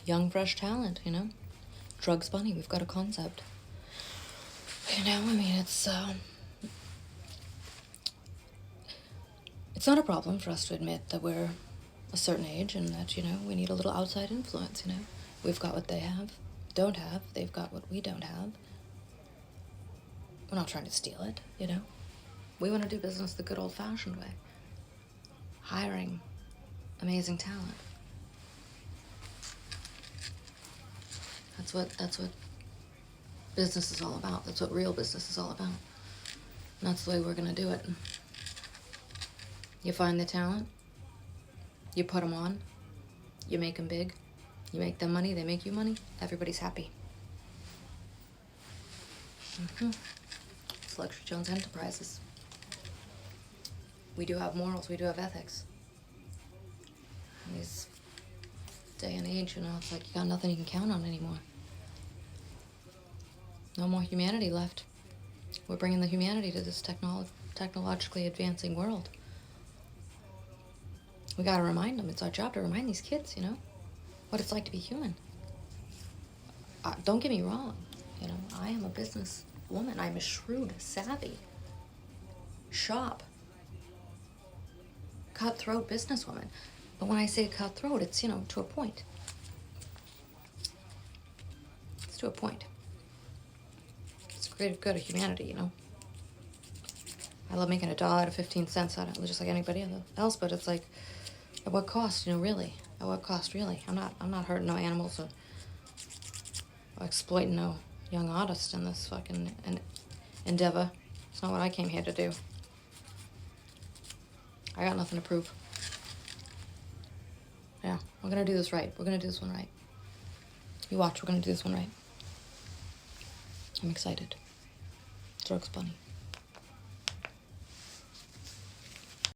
young, fresh talent, you know? Drugs Bunny, we've got a concept. You know, I mean, it's not a problem for us to admit that we're a certain age and that, you know, we need a little outside influence, you know? We've got what they don't have. They've got what we don't have. We're not trying to steal it, you know? We want to do business the good old-fashioned way. Hiring amazing talent. That's what business is all about. That's what real business is all about. And that's the way we're going to do it. You find the talent, you put them on, you make them big, you make them money, they make you money, everybody's happy. It's Luxury Jones Enterprises. We do have morals, we do have ethics. In this day and age, you know, it's like you got nothing you can count on anymore. No more humanity left. We're bringing the humanity to this technologically advancing world. We gotta remind them. It's our job to remind these kids, you know, what it's like to be human. Don't get me wrong. You know, I am a business woman. I'm a shrewd, savvy, cutthroat businesswoman. But when I say cutthroat, it's, you know, to a point. It's to a point. It's the greater good of humanity, you know. I love making $1 out of 15 cents out of it, just like anybody else, but it's like, at what cost, you know, really? At what cost, really? I'm not hurting no animals or exploiting no young artist in this fucking endeavor. It's not what I came here to do. I got nothing to prove. Yeah, we're gonna do this right. We're gonna do this one right. You watch, we're gonna do this one right. I'm excited. Drugs Bunny.